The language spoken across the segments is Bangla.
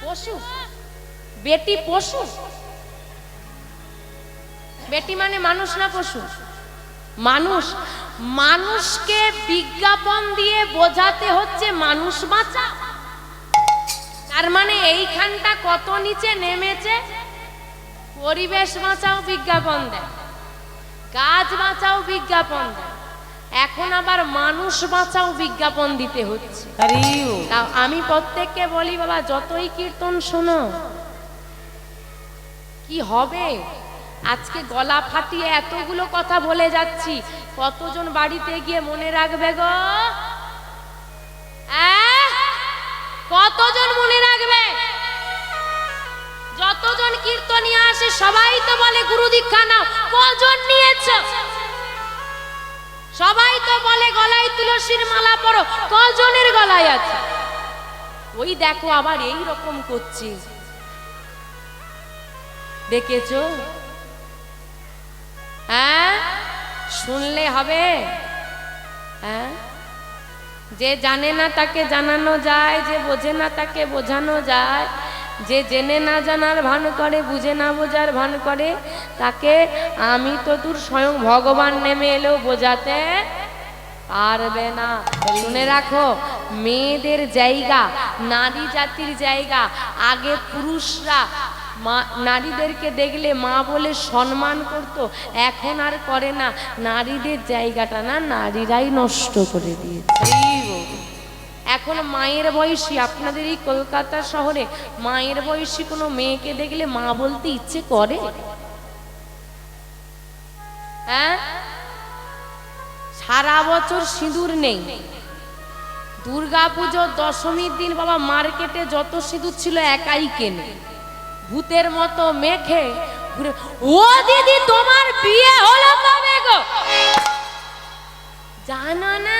পশু? বেটি পশু? বেটি মানে মানুষ না পশু? মানুষ। মানুষকে বিজ্ঞাপন দিয়ে বোঝাতে হচ্ছে মানুষ বাঁচা। তার মানে এইখানটা কত নিচে নেমেছে। পরিবেশ বাঁচাও বিজ্ঞাপন দেয়, গাছ বাঁচাও বিজ্ঞাপন দেয়, এখন আবার মানুষ বাঁচাও বিজ্ঞাপন দিতে হচ্ছে। তাও আমি প্রত্যেককে বলি, বাবা যতই কীর্তন শোনো কি হবে? আজকে গলা ফাটিয়ে এতগুলো কথা বলে যাচ্ছি, কতজন বাড়িতে গিয়ে মনে রাখবে গো? কতজন মনে রাখবে? যতজন কীর্তনিয়া আসে সবাই তো বলে গুরু দীক্ষা নাও, কজন নিয়েছ? সবাই তো বলে গলায় তুলসীর মালা পরো, কজনের গলায় আছে? ওই দেখো আবার এই রকম করছে, দেখেছো? হ্যাঁ, শুনলে হবে? হ্যাঁ, যে জানে না তাকে জানানো যায়, যে বোঝে না তাকে বোঝানো যায়, যে জেনে না জানার ভান করে, বুঝে না বোঝার ভান করে, তাকে আমি তো তোর স্বয়ং ভগবান নেমে এলেও বোঝাতে পারবে না। শুনে রাখো, মেয়েদের জায়গা, নারী জাতির জায়গা, আগে পুরুষরা নারীদেরকে দেখলে মা বলে সম্মান করত, এখন আর করে না। নারীদের জায়গাটা না নারীরাই নষ্ট করে দিয়েছে। এখন মায়ের বয়সী, আপনাদের এই কলকাতা শহরে মায়ের বয়সী কোনো মেয়েকে দেখলে মা বলতে ইচ্ছে করে? হ্যাঁ, সারা বছর সিঁদুর নেই, দুর্গা পুজোর দশমীর দিন বাবা মার্কেটে যত সিঁদুর ছিল একাই কেনে, ভূতের মতো মেখে ঘুরে। ও দিদি, তোমার বিয়ে হলো কবে গো? জানো না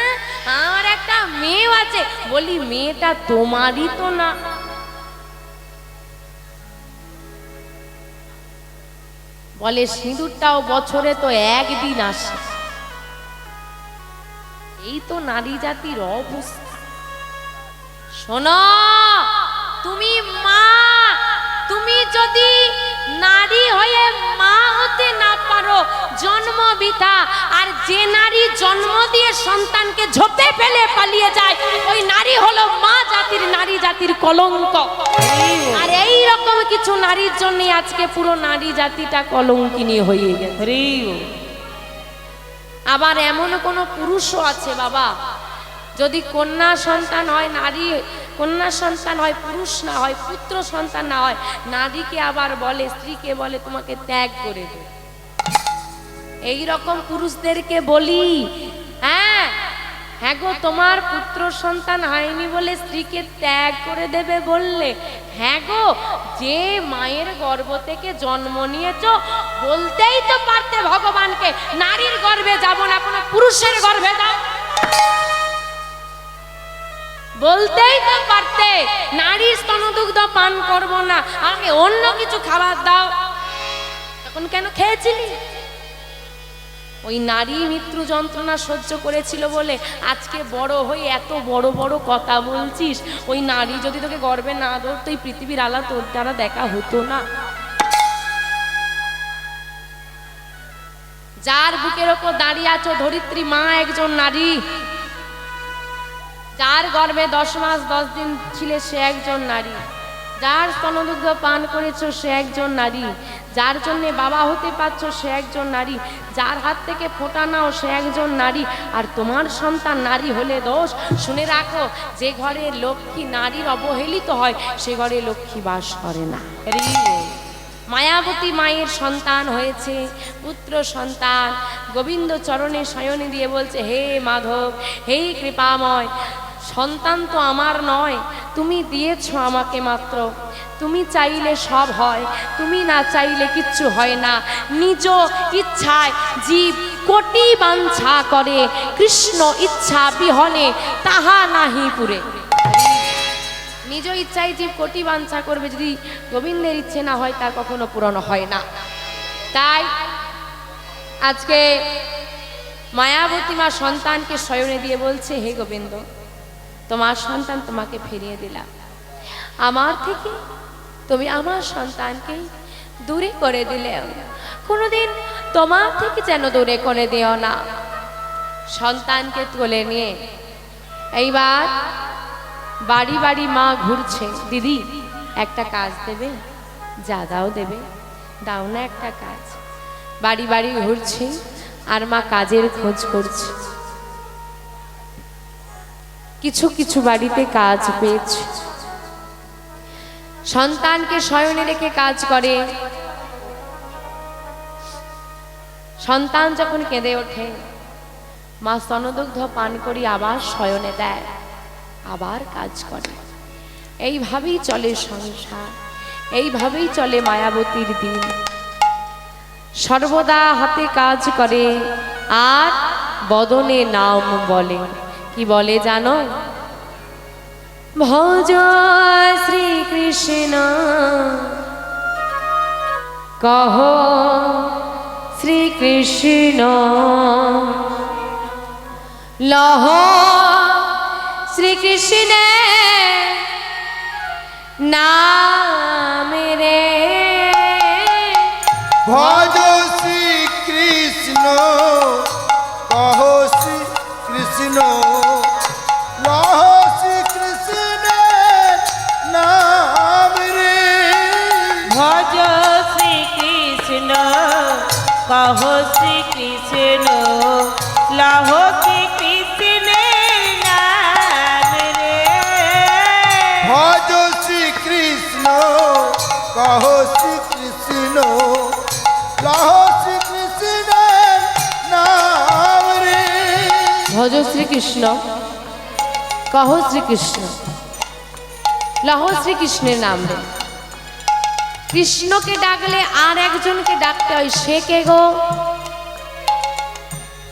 আমার একটা মেয়ে আছে? বলি মেয়েটা তোমারই তো না। বলে সিঁদুরটাও বছরে তো একদিন আসে। এই তো নারী জাতির অবস্থা। শোনো, তুমি মা, তুমি যদি নারী হয়ে মা হতে না পারো, জন্ম বৃথা। আর যে নারী জন্ম দিয়ে সন্তানকে ঝোপে ফেলে পালিয়ে যায়, ওই নারী হলো মা জাতির, নারী জাতির কলঙ্ক। আর এই রকম কিছু নারীর জন্য আজকে পুরো নারী জাতিটা কলঙ্কিনী হয়ে গেছে। আবার এমন কোন পুরুষও আছে বাবা, যদি কন্যা সন্তান হয়, নারী কন্যা সন্তান হয়, পুরুষ না হয়, পুত্র সন্তান না হয়, নারীকে আবার বলে, স্ত্রীকে বলে তোমাকে ত্যাগ করে দে। এই রকম পুরুষদেরকে বলি, হ্যাঁ হ্যাঁ গো, তোমার পুত্র সন্তান হয়নি বলে স্ত্রীকে ত্যাগ করে দেবে বললে? হ্যাঁ গো, যে মায়ের গর্ভ থেকে জন্ম নিয়েছো, বলতেই তো পারতে ভগবানকে নারীর গর্ভে যাব না, কোনো পুরুষের গর্ভে দাও। বলতেই তো পারতে নারীর স্তনদুগ্ধ পান করব না, আগে অন্য কিছু খাবার দাও। তখন কেন খেয়েছিলি? ওই নারী মৃত্যু যন্ত্রণা সহ্য করেছিল বলে আজকে বড় হয়ে এত বড় বড় কথা বলছিস। ওই নারী যদি তোকে গর্ভে না ধরতো, এই পৃথিবীর আলা তোর দ্বারা দেখা হতো না। যার বুকের ওপর দাঁড়িয়ে আছো ধরিত্রী মা একজন নারী, যার গর্ভে 10 মাস 10 দিন ছিলে সে একজন নারী, যার স্তনদুগ্ধ পান করেছো সে একজন নারী, যার জন্য বাবা হতে পারছো সে একজন নারী, যার হাত থেকে ফোঁটা নাও সে একজন নারী। আর তোমার সন্তান নারী হলে দোষ? শুনে রাখো, যে ঘরে লক্ষ্মী নারীর অবহেলিত হয় সে ঘরে লক্ষ্মী বাস করে না। মায়াবতী মায়ের সন্তান হয়েছে, পুত্র সন্তান, গোবিন্দ চরণে শয়ন দিয়ে বলছে, হে মাধব, হে কৃপাময়, সন্তান তো আমার নয়, তুমি দিয়েছ আমাকে মাত্র। তুমি চাইলে সব হয়, তুমি না চাইলে কিচ্ছু হয় না। নিজ ইচ্ছায় জীব কোটি বাঞ্ছা করে, কৃষ্ণ ইচ্ছা বিহনে তাহা নাহি পুরে। নিজ ইচ্ছায় জীব কোটি বাঞ্ছা করবে, যদি গোবিন্দের ইচ্ছে না হয় তার কখনো পূরণ হয় না। তাই আজকে মায়াবতী মা সন্তানকে শয়নে দিয়ে বলছে, হে গোবিন্দ, তোমার সন্তান তোমাকে ফিরিয়ে দিলাম। আমার থেকে তুমি আমার সন্তানকে দূরে করে দিলে, কোনোদিন তোমার থেকে যেন দূরে করে দিও না। সন্তানকে তুলে নিয়ে এইবার বাড়ি বাড়ি মা ঘুরছে, দিদি একটা কাজ দেবে? যা দাও দেবে, দাও না একটা কাজ। বাড়ি বাড়ি ঘুরছে আর মা কাজের খোঁজ করছে। কিছু কিছু বাড়িতে কাজ পেয়েছে, সন্তানকে শয়নে রেখে কাজ করে। সন্তান যখন কেঁদে ওঠে, মা স্তনদুগ্ধ পান করি আবার শয়নে দেয়, আবার কাজ করে। এইভাবেই চলে সংসার, এইভাবেই চলে মায়াবতীর দিন। সর্বদা হাতে কাজ করে আর বদনে নাম বলে। কি বলে জানো? ভজ শ্রীকৃষ্ণ কহ শ্রীকৃষ্ণ, লহ শ্রীকৃষ্ণ নাম রে। ভজ শ্রীকৃষ্ণ কহ শ্রীকৃষ্ণ, লহ শ্রীকৃষ্ণ নাম রে। ভজ শ্রীকৃষ্ণ কহ শ্রীকৃষ্ণ, লহ শ্রীকৃষ্ণ নাম রে। ভজ শ্রীকৃষ্ণ কহ শ্রীকৃষ্ণ, লহ শ্রীকৃষ্ণ নাম রে। ভজ শ্রীকৃষ্ণ কহ শ্রীকৃষ্ণ, লহ শ্রীকৃষ্ণের নাম রে। কৃষ্ণকে ডাকলে আর একজনকে ডাকতে হয়, সে কে গো?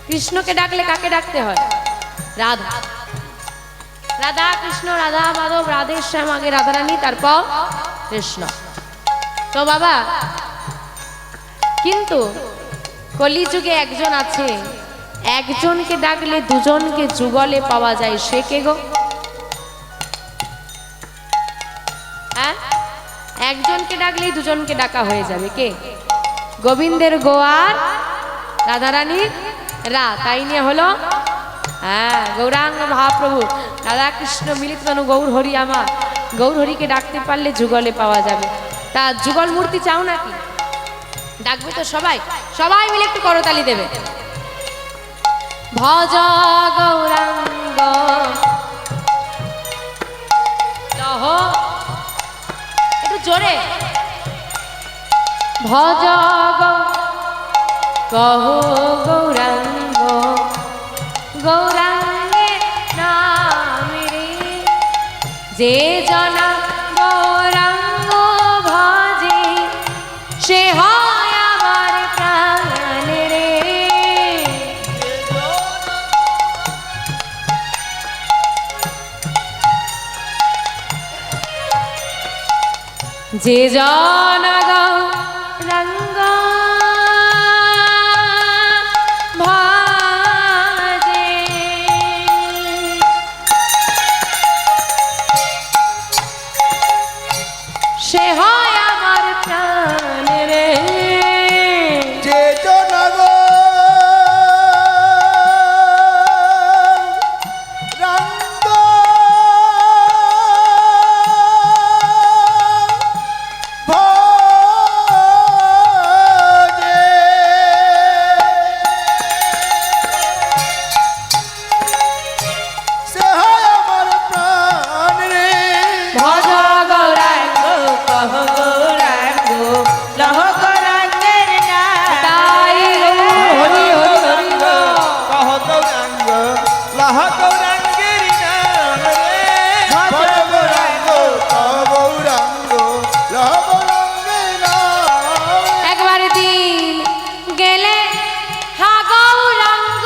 কৃষ্ণকে ডাকলে কাকে ডাকতে হয়? রাধা। রাধা কৃষ্ণ, রাধা মাধব, রাধে শ্যাম, আগে রাধারানী, তারপর কৃষ্ণ। তো বাবা, কিন্তু কলিযুগে একজন আছে, একজনকে ডাকলে দুজনকে যুগলে পাওয়া যায়, সে কে গো? হ্যাঁ, একজনকে ডাকলেই দুজনকে ডাকা হয়ে যাবে। কে? গোবিন্দের গোয়ার রাধারানীর রা, তাই নিয়ে হলো হ্যাঁ গৌরাঙ্গ মহাপ্রভু রাধা কৃষ্ণ মিলিত তনু গৌর হরি আমার। গৌর হরিকে ডাকতে পারলে যুগলে পাওয়া যাবে। তা যুগল মূর্তি চাও নাকি? ডাকবে তো সবাই, সবাই মিলে একটু করতালি দেবে। ভজ গৌরাঙ্গ লহ, একটু জোরে। ভজ কহ গৌরাঙ্গ, গৌরাঙ্গের নাম রে। যে জনা গৌরাঙ্গ ভজে, সে হয় আমার প্রাণ রে। যে জনা গৌরাঙ্গ ভজে, সে হয় আমার প্রাণ রে। যে জনগ রঙ্গ ভজে, সে হয় আমার প্রাণ রে। ভজ গৌরাঙ্গ কহ গৌরাঙ্গ, লহ গৌরাঙ্গের নাম তাই হরি হরি হরি গো। কহ গৌরাঙ্গ, লহ গৌরাঙ্গের নাম রে। ভজ গৌরাঙ্গ, কহ গৌরাঙ্গ, লহ গৌরাঙ্গের নাম রে। একবার দিন গেলে হা গৌরাঙ্গ,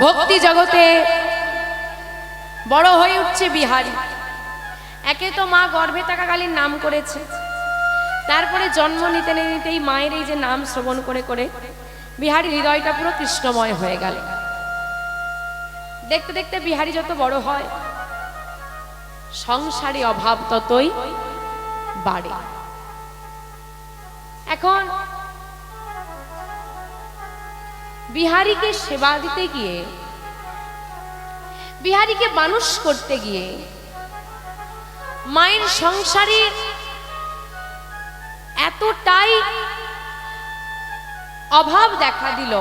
ভক্তি জগতে বড় হয়ে উঠছে বিহারী। একে তো মা গর্ভে থাকাকালীন নাম করেছে, তারপরে জন্ম নিতে নিতেই মায়ের এই যে নাম শ্রবণ করে করে বিহারীর হৃদয়টা পুরো কৃষ্ণময় হয়ে গেল। দেখতে দেখতে বিহারী যত বড় হয় সংসারে অভাব ততই বাড়ে। এখন বিহারীকে সেবা দিতে গিয়ে, বিহারীকে মানুষ করতে গিয়ে মায়ের সংসারে এতটাই অভাব দেখা দিল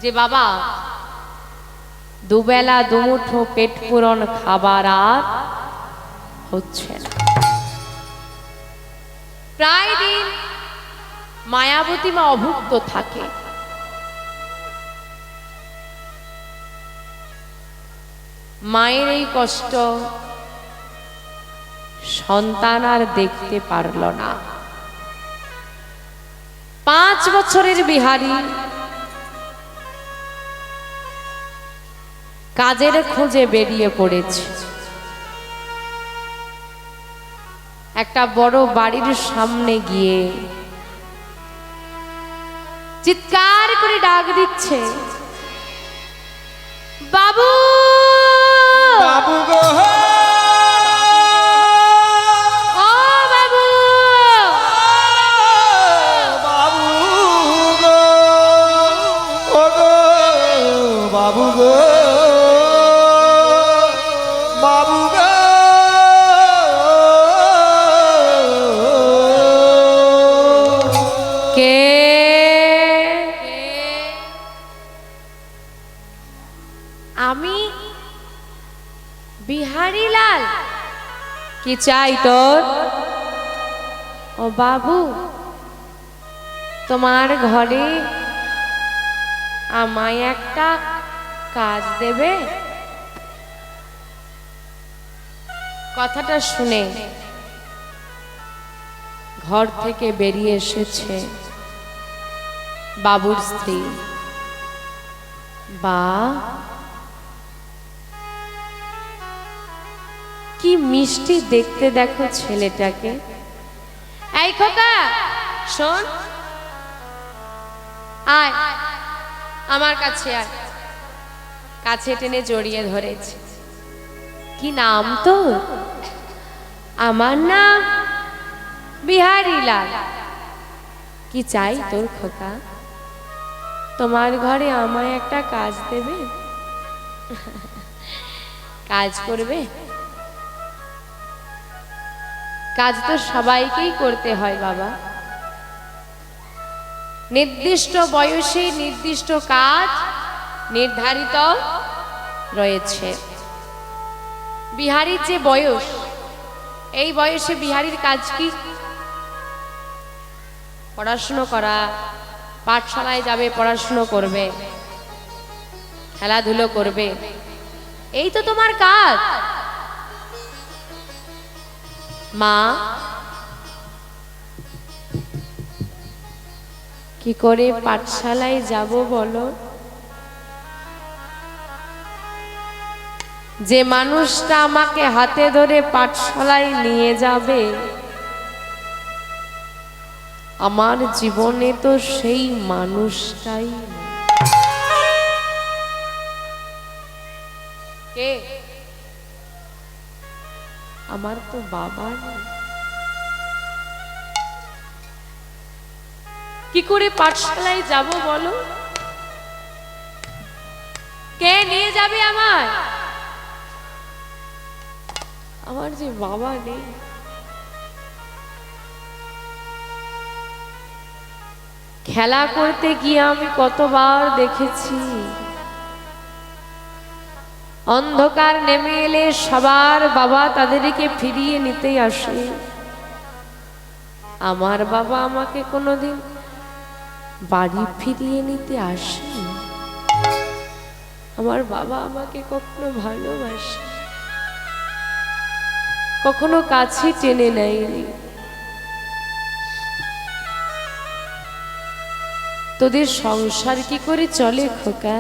যে বাবা দুবেলা দুমুঠো পেট পূরণ খাবার আর হচ্ছে না। প্রায় দিন মায়াবতী মা অভুক্ত থাকে। মায়ের এই কষ্ট সন্তান আর দেখতে পারল না। 5 বছরের বিহারী কাজের খোঁজে বেরিয়ে পড়েছে। একটা বড় বাড়ির সামনে গিয়ে চিৎকার করে ডাক দিচ্ছে, বাবু বাবু গো, ও বাবু, বাবু গো, ও গো বাবু গো, বাবু গো। কে? আমি বিহারী লাল। কি চাই তোর? ও বাবু, তোমার ঘরে আমায় একটা কাজ দেবে? কথাটা শুনে ঘর থেকে বেরিয়ে এসেছে বাবুর স্ত্রী। বা কি মিষ্টি দেখতে দেখো ছেলেটাকে। এই খোকা শোন, আয় আমার কাছে আয়। কাছে টেনে জড়িয়ে ধরেছে। কি নাম তোর? আমার নাম বিহারী লাল। কি চাই তোর খোকা? তোমার ঘরে আমায় একটা কাজ দেবে? কাজ করবে? কাজ তো সবাইকেই করতে হয় বাবা। নির্দিষ্ট বয়সে নির্দিষ্ট কাজ নির্ধারিত রয়েছে। বিহারীর যে বয়স, এই বয়সে বিহারীর কাজ কি? পড়াশুনো করা, পাঠশালায় যাবে, পড়াশুনো করবে, খেলাধুলো করবে, এই তো তোমার কাজ। মা কি করে পাঠশালায় যাব বলো? যে মানুষটা আমাকে হাতে ধরে পাঠশালায় নিয়ে যাবে, আমার জীবনে তো সেই মানুষটাই নেই। কে? আমার তো বাবা নেই। কি করে পাঠশালায় যাব বলো? কে নিয়ে যাবে আমায়? আমার যে বাবা নেই। খেলা করতে গিয়ে আমি কতবার দেখেছি, অন্ধকার নেমে এলে সবার বাবা তাদেরকে ফিরিয়ে নিতে আসে। আমার বাবা আমাকে কোনোদিন বাড়ি ফিরিয়ে নিতে আসেনি। আমার বাবা আমাকে কখনো ভালোবাসে, কখনো কাছে টেনে নেয়নি। তোদের সংসার কি করে চলে খোকা?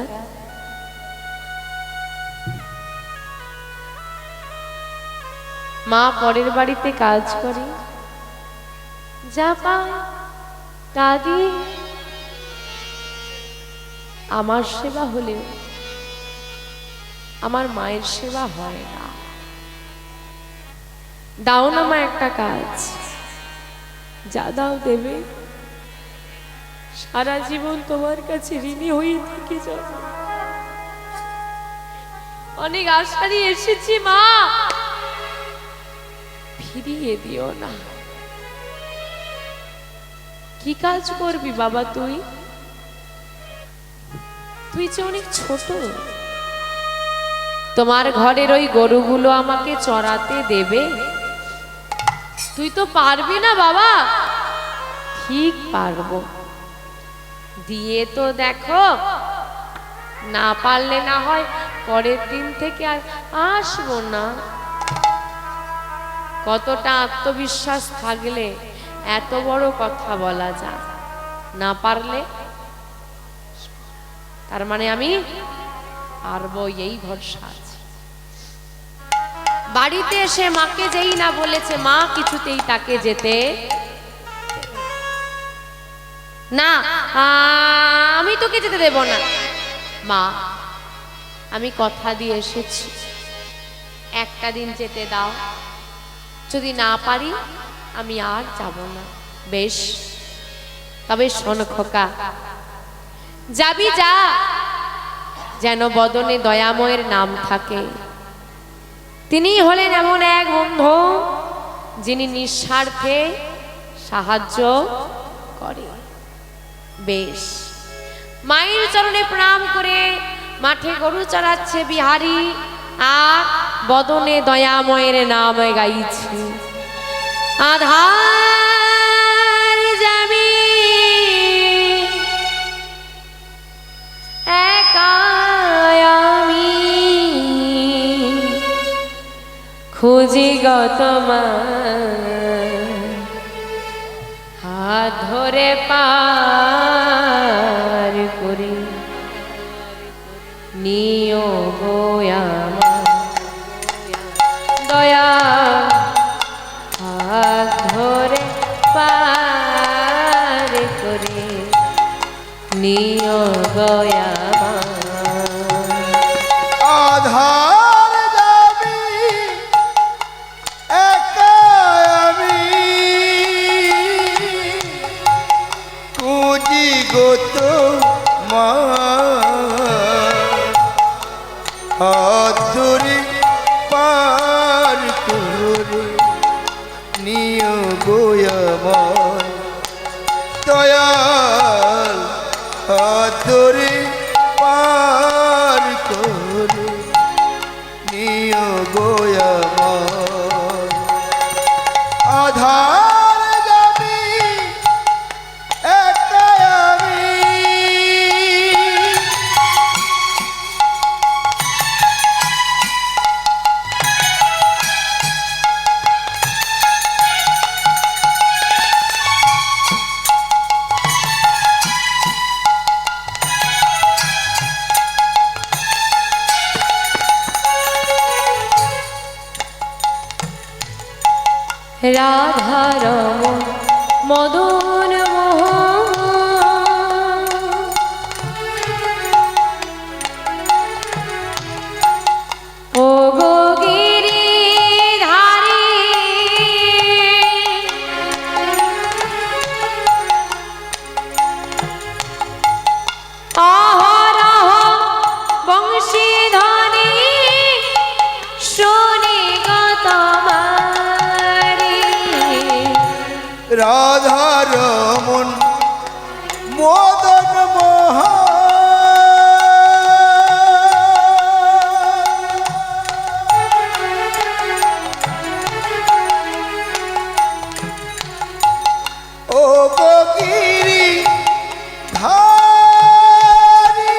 মা পরের বাড়িতে কাজ করে, যা পায় তা দিয়ে আমার সেবা হলেও আমার মায়ের সেবা হয় না। দাও না মা একটা কাজ, যা দাও দেবে, সারা জীবন তোমার কাছে ঋণী হয়ে থেকে যাব। অনেক আশা নিয়ে এসেছি মা, ফিরিয়ে দিও না। কি কাজ করবি বাবা তুই? তুই যে অনেক ছোট, তোমার ঘরের ওই গরুগুলো আমাকে চড়াতে দেবে? তুই তো পারবি না বাবা। ঠিক পারবো, দিয়ে তো দেখো, না পারলে না হয় পরের দিন থেকে আর আসবো না। কতটা আত্মবিশ্বাস থাকলে এত বড় কথা বলা যায়। না পারলে তার মানে আমি পারবো, এই ভরসা আছে। বাড়িতে এসে মাকে যেই না বলেছে, মা কিছুতেই তাকে যেতে না, আমি তোকে যেতে দেব না। মা আমি কথা দিয়ে এসেছি, একটা দিন যেতে দাও, যদি না পারি আমি আর যাব না। বেশ, তবে শোন খোকা, যাবি যা, যেন বদনে দয়াময়ের নাম থাকে। তিনি হলেন এমন এক বন্ধু যিনি নিঃস্বার্থে সাহায্য করে। বেশ, মায়ের চরণে প্রণাম করে মাঠে গরু চড়াচ্ছে বিহারী, আর বদনে দয়াময়ের নাম গাইছে। আধার যাবি একা আমি, খুঁজি গো তোমার, হাত ধরে পার করি নিও গো আমার দয়া, হাত ধরে পার করে নিও গো আমার। আধার যাবি একা আমি, খুঁজি গো তোমার, হাত ধরে পার করে নিও গো আমার দয়াল, হাত ধরে পার করে নিও গো আমার। আধার যাবি একা আমি, রাধা রমণ মদন মোহন, ও গো গিরিধারী, অহরহ বংশীধ্বনি শুনি গো তোমারি। রাধা রমন মদন মোহন, ও গো গিরি ধারী,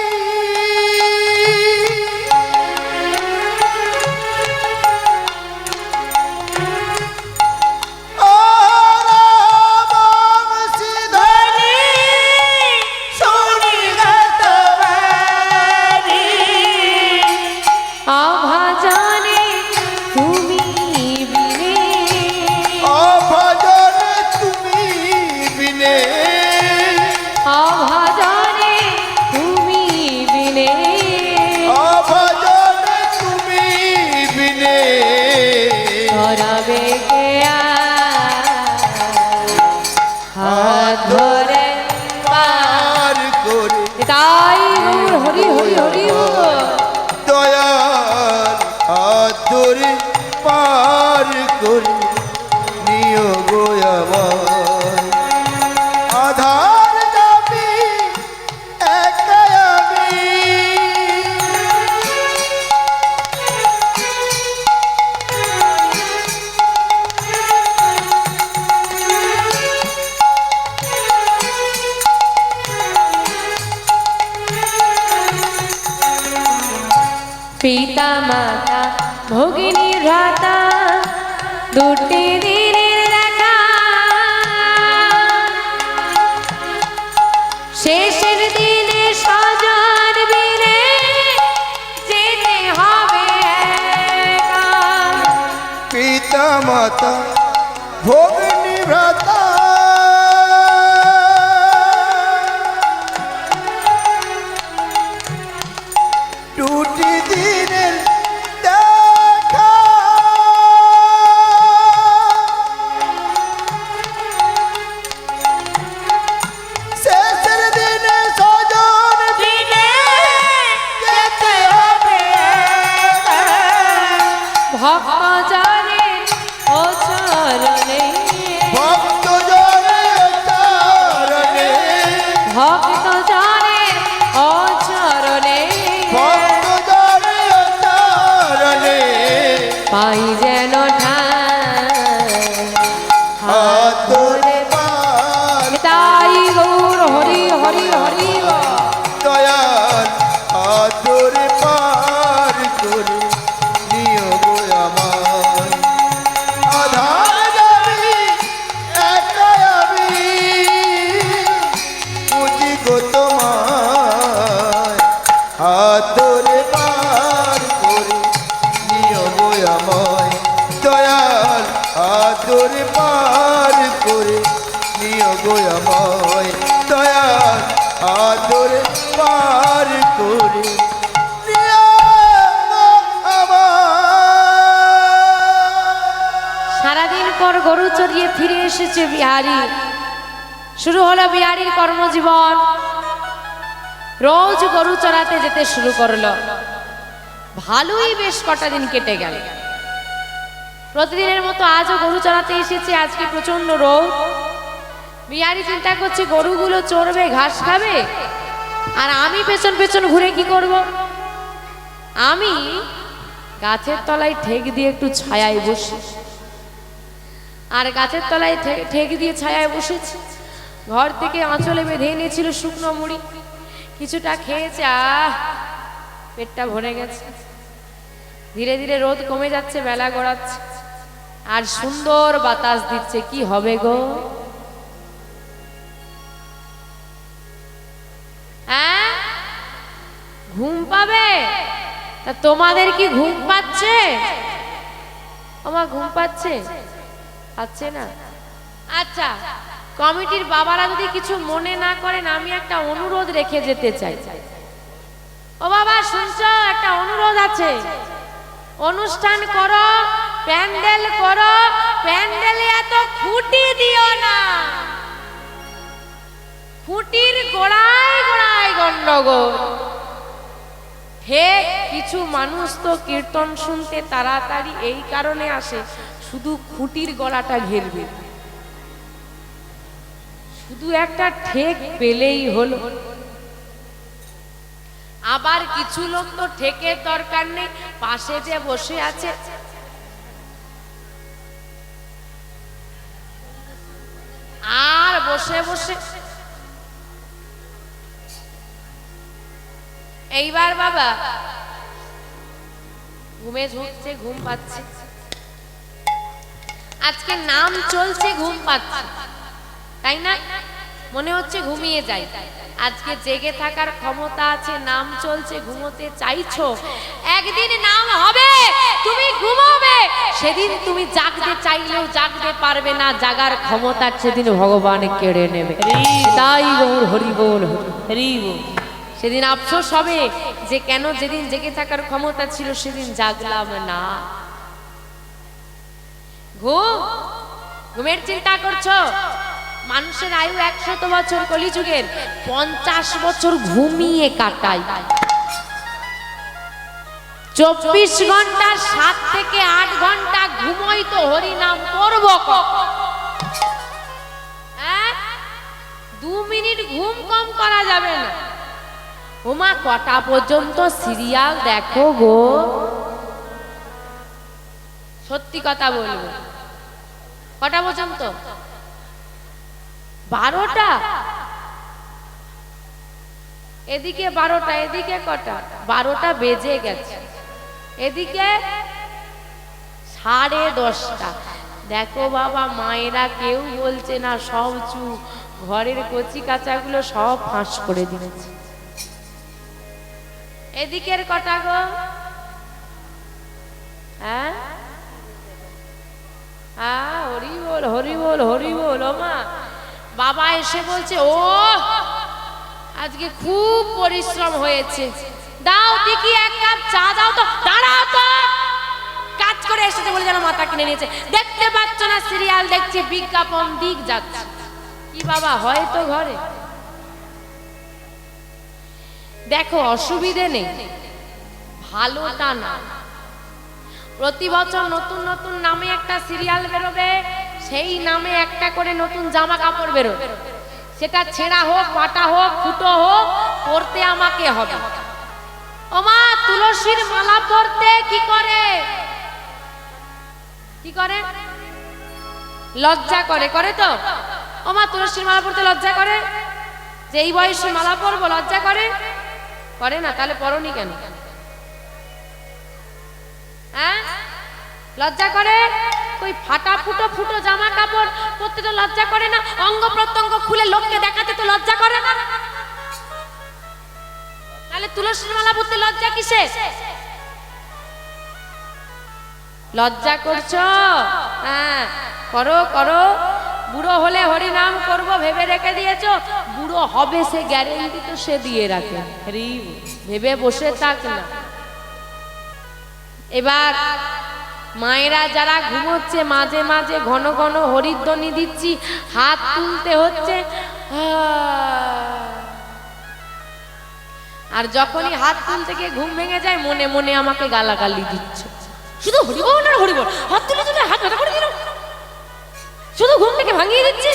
করে নিও গো আমায় আধার যাবি একা আমি পিতা মাতা ভগিনী ভ্রাতা দুটি দিনের দেখা শেষের দিনে স্বজন বিনে যেতে হবে একা। পিতা মাতা ভগ্নী ভ্রাতা দুটি দিনের দেখা শেষের দিনে স্বজন দিনে যেতে হবে ভক্ত জানে ও চরণে ভক্ত জনে চরণে ভক্ত জানে ও চরণে ভক্ত জনে চরণে পাই যেন ঠাঁই হাত ধরে পার তাই গৌর হরি হরি হরি বল। দয়াল হাত ধরে পার করে নিও গো আমায় আধার যাবি একা আমি বুঝি গো তোমায় হাত ধরে পার করে নিও গো আমায় দয়াল হাত ধরে পার করে নিও গো আমায় দয়াল হাত ধরে পার করে নিও গো আমায়। সারাদিন পর গরু চড়িয়ে ফিরে এসেছে বিহারী শুরু হলো বিহারীর কর্মজীবন রোজ গরু চড়াতে যেতে শুরু করলো ভালোই বেশ কটা দিন কেটে গেল প্রতিদিনের মতো আজও গরু চড়াতে এসেছে আজকে প্রচন্ড রোদ বিহারী চিন্তা করছে গরুগুলো চড়বে ঘাস খাবে আর আমি পেছন পেছন ঘুরে কি করব আমি গাছের তলায় ঠেক দিয়ে একটু ছায়ায় বসি আর গাছের তলায় ঠেক দিয়ে ছায়ায় বসেছি ঘর থেকে আঁচলে বেঁধে এনেছিল শুকনো মুড়ি কিছুটা খেয়েছে পেটটা ভরে গেছে ধীরে ধীরে রোদ কমে যাচ্ছে বেলা গড়াচ্ছে আর সুন্দর বাতাস দিচ্ছে কি হবে গো হ্যাঁ ঘুম পাবে তা তোমাদের কি ঘুম পাচ্ছে আমার ঘুম পাচ্ছে পাচ্ছে না আচ্ছা কমিটির বাবারা যদি কিছু মনে না করেন আমি একটা অনুরোধ রেখে যেতে চাই ও বাবা শুনছো একটা অনুরোধ আছে অনুষ্ঠান করো প্যান্ডেল করো প্যান্ডেলে এত খুঁটি দিও না খুঁটির গোড়ায় গোড়ায় গন্ডগোল হে কিছু মানুষ তো কীর্তন শুনতে তাড়াতাড়ি এই কারণে আসে শুধু খুঁটির গলাটা ঘেরবে শুধু একটা ঠেক পেলেই হলো আবার কিছু লোক তো ঠেকের দরকার নেই পাশে যে বসে আছে আর বসে বসে এইবার বাবা ঘুমে ঝুঁকছে ঘুম পাচ্ছে আজকে নাম চলছে ঘুম পাচ্ছে তাই না মনে হচ্ছে ঘুমিয়ে যাই আজকে জেগে থাকার ক্ষমতা আছে নাম চলছে ঘুমোতে চাইছো একদিন নাম হবে তুমি ঘুমাবে সেদিন তুমি জাগতে চাইলেও জাগতে পারবে না জাগার ক্ষমতা সেদিন ভগবান কেড়ে নেবে তাই গৌর হরি বল হরি বল সেদিন আফসোস হবে যে কেন যেদিন জেগে থাকার ক্ষমতা ছিল সেদিন জাগলাম না ঘুমের চিন্তা করছো মানুষের আয়ু 100 বছর কলিযুগের 50 বছর ঘুমিয়ে কাটায় 24 ঘন্টা 7 থেকে 8 ঘন্টা ঘুমোই তো হরি নাম করব কখন? হ্যাঁ, 2 মিনিট ঘুম কম করা যাবে না। ওমা কটা পর্যন্ত সিরিয়াল দেখো গো? সত্যি কথা বলবো, কটা পর্যন্ত? 12টা। এদিকে 12টা, এদিকে কটা? 12টা বেজে গেছে। এদিকে 10:30। দেখো বাবা, মায়েরা কেউ বলছে না, সব চুপ। ঘরের কচি কাচাগুলো সব ফাঁস করে দিয়েছে। এদিকের কটা গো? হ্যাঁ, হরি বল, হরি বল, হরি বল। ও মা, বাবা এসে বলছে, ও আজকে খুব পরিশ্রম হয়েছে, দাও দেখি 1 কাপ চা দাও তো। দাঁড়াও তো, কাজ করে এসেছে বলে যেন মাথা কিনে নিয়েছে। দেখতে পাচ্ছ না সিরিয়াল দেখছে, বিজ্ঞাপন দিক যাচ্ছে। কি বাবা হয় তো ঘরে? দেখো অসুবিধে নেই, ভালোটা না। প্রতি বছর নতুন নতুন নামে একটা সিরিয়াল বেরোবে, সেই নামে একটা করে নতুন জামা কাপড় বেরোবে। সেটা ছেঁড়া হোক, ফাটা হোক, ফুটো হোক, পরতে আমাকে হবে। ওমা, তুলসীর মালা পরতে কি করে? কি করে? লজ্জা করে। করে তো? ওমা, তুলসীর মালা পরতে লজ্জা করে? যে এই বয়সে মালা পরবো, লজ্জা করে? করে না? তাহলে পরনি কেন? হ্যাঁ, লজ্জা করে? কই ফাটা ফুটো ফুটো জামা কাপড় পরতে তো লজ্জা করে না? অঙ্গ প্রত্যঙ্গ খুলে লোককে দেখাতে তো লজ্জা করে না? তাহলে তুলসীর মালা পরতে লজ্জা কিসে? লজ্জা করছো? হ্যাঁ, করো করো। বুড়ো হলে হরি নাম করবো ভেবে রেখে দিয়েছো, বুড়ো হবে সে গ্যারেন্টি তো সে দিয়ে রাখে। ভেবে বসে থাক না। এবার মায়েরা যারা ঘুমোচ্ছে, মাঝে মাঝে ঘন ঘন হরিধ্বনি দিচ্ছি, হাত তুলতে হচ্ছে। আর যখনই হাত তুলতে গিয়ে ঘুম ভেঙে যায়, মনে মনে আমাকে গালাগালি দিচ্ছে। শুধু হরিবল আর হরিবল, হাত তুলে তুলে হাত ব্যথা করে দিল, শুধু ঘুমটাকে ভাঙিয়ে দিচ্ছে।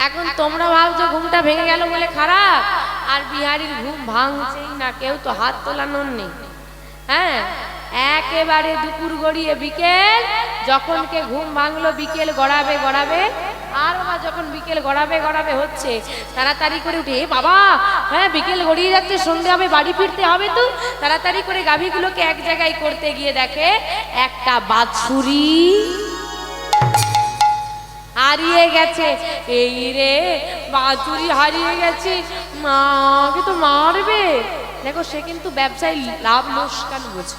এখন তোমরা ভাবছো ঘুমটা ভেঙে গেল বলে খারাপ, আর বিহারীর ঘুম ভাঙছেই না, কেউ তো হাত তোলানোর নেই। হ্যাঁ, একেবারে দুপুর গড়িয়ে বিকেল, যখন কে ঘুম ভাঙলো বিকেল গড়াবে গড়াবে, আর বা যখন বিকেল গড়াবে গড়াবে হচ্ছে, তাড়াতাড়ি করে উঠে, বাবা হ্যাঁ বিকেল গড়িয়ে যাচ্ছে, সন্ধে হবে, বাড়ি ফিরতে হবে তো। তাড়াতাড়ি করে গাভীগুলোকে এক জায়গায় করতে গিয়ে দেখে একটা বাছুরি হারিয়ে গেছে। এই রে, বাছুরি হারিয়ে গেছে, মাকে তো মারবে। দেখো, সে কিন্তু ব্যবসায় লাভ লোকসান বোঝে।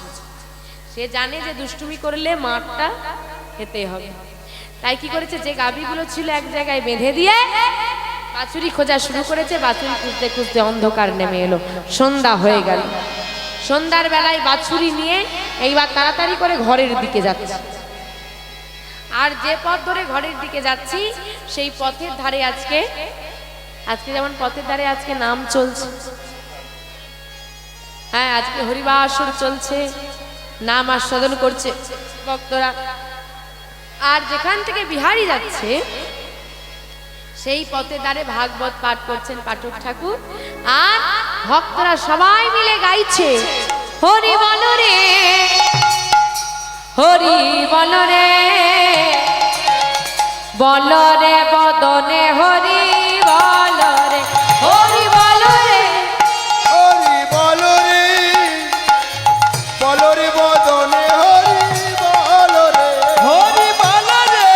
সে জানে যে দুষ্টুমি করলে মারটা খেতে হবে। তাই কি করেছে, যে গাভীগুলো ছিল এক জায়গায় বেঁধে দিয়ে বাছুরি খোঁজা শুরু করেছে। বাছুরি খুঁজতে খুঁজতে অন্ধকার নেমে এলো, সন্ধ্যা হয়ে গেল। সন্ধ্যার বেলায় বাছুরি নিয়ে এইবার তাড়াতাড়ি করে ঘরের দিকে যাচ্ছে। আর যে পথ ধরে ঘরের দিকে যাচ্ছি, সেই পথের ধারে আজকে যেমন পথের ধারে আজকে নাম চলছে। হ্যাঁ, আজকে হরিবাসর চলছে, নাম আস্বাদন করছে ভক্তরা। আর যেখান থেকে বিহারী যাচ্ছে, সেই পথের ধারে ভাগবত পাঠ করছেন পাঠক ঠাকুর, আর ভক্তরা সবাই মিলে গাইছে, হরি বল রে, হরি বল রে, বল রে বদনে হরি বল রে, হরি বল রে, হরি বল রে, বল রে বদনে হরি বল রে, হরি বল রে,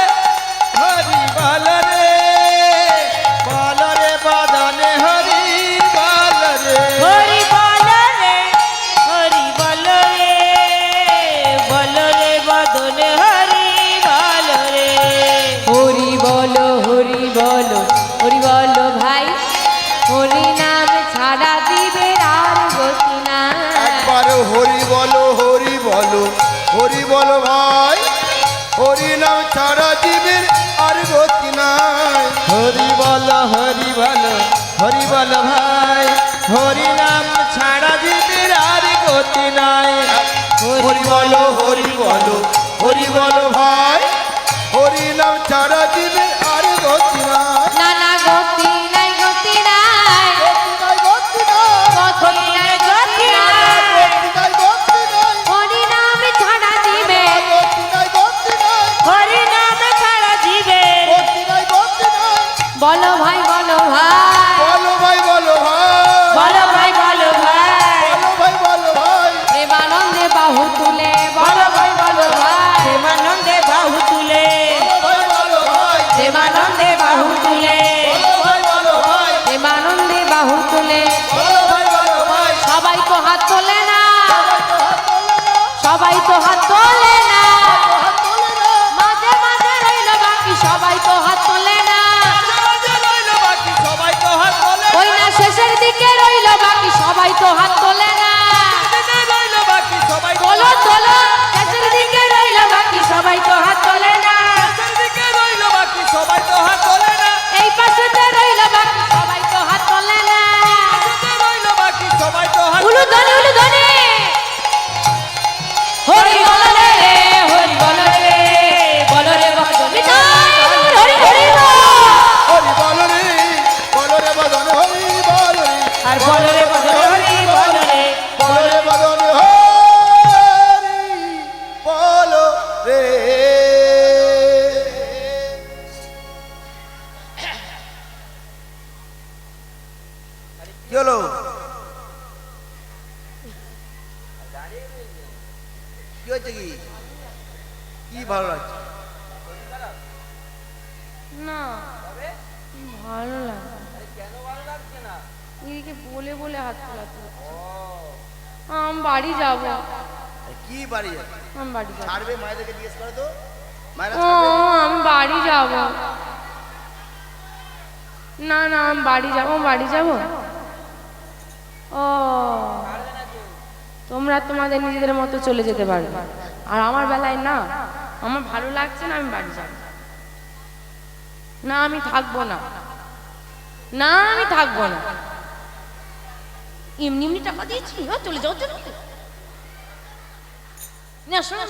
হরি বল রে, বল রে বদনে হরি বল রে, হরি বল রে, হরি বল রে, বল রে বদনে হরি বল রে। হরি বলো, হরি বলো, হরি বলো ভাই, হরি নাম ছাড়া দিবে আর গতি না। একবার হরি বলো, হরি বলো, হরি বলো ভাই, হরি নাম ছাড়া জীবের আর গতি নাই। হরি বলো, হরি বলো, হরি বলো ভাই, হরি নাম ছাড়া জীবের আর গতি নাই। হরি বলো হরি বলো হরি বলো ভাই হরি নাম ছাড়া জীবের আর গতি নাই না না গতি নাই গতি নাই গতি নাই গতি নাই গতি নাই গতি নাই গতি নাই গতি নাই হরি নাম ছাড়া দিবে গতি নাই গতি নাই হরি নাম ছাড়া জীবে গতি নাই গতি নাই বলো ভাই বলো ভাই বলো ভাই বলো ভাই বলো ভাই বলো ভাই বলো ভাই বলো ভাই প্রেমানন্দে বাহু তুলে বলো ভাই বলো ভাই প্রেমানন্দে বাহু তুলে বলো ভাই প্রেমানন্দে বাহু তুলে বলো ভাই বলো ভাই প্রেমানন্দে বাহু তুলে বলো ভাই বলো ভাই সবাই তো হাত তোলে না সবাই তো হাত তোলে না হাত তোলে না মাঝে মাঝে রইল বাকি সবাই তো হাত তোলে না সবাই তো হাত তোলে ওই না শেষের দিকে রইল বাকি সবাই তো হাত তোলে না সবাই তোলো তোলো শেষের দিকে রইল বাকি সবাই তো হাত তোলে না সবাই তো হাত তোলে না এই পাশেতে রইল বাকি সবাই তো হাত তোলে না সবাই তো হাত উলু ধ্বনি হরি বল রে হরি বল রে বল রে হরি হরি বল হরি বলো রে বদন হরি বলো রে আর বলো রে বলো হরি বলো রে বলো রে বদন হরি বলো রে কি হলো কি হচ্ছে কি ভালো লাগছে না ভালো লাগে এদিকে বলে বলে হাত তোলাতে হচ্ছে। আমি বাড়ি যাব কি বাড়ি যাবে আমি বাড়ি যাব ছাড়বে মায়েদেরকে জিজ্ঞেস করে তো মায়েরা ও ছাড়বে আমি বাড়ি যাব না না আমি বাড়ি যাব বাড়ি যাব ও তোমরা তোমাদের নিজেদের মতো চলে যেতে পারবে আর আমার বেলায় না আমার ভালো লাগছে না আমি বাড়ি যাব না আমি থাকবো না না আমি থাকবো না এমনি এমনি টাকা দিয়েছি চলে যাও চলে না শোনো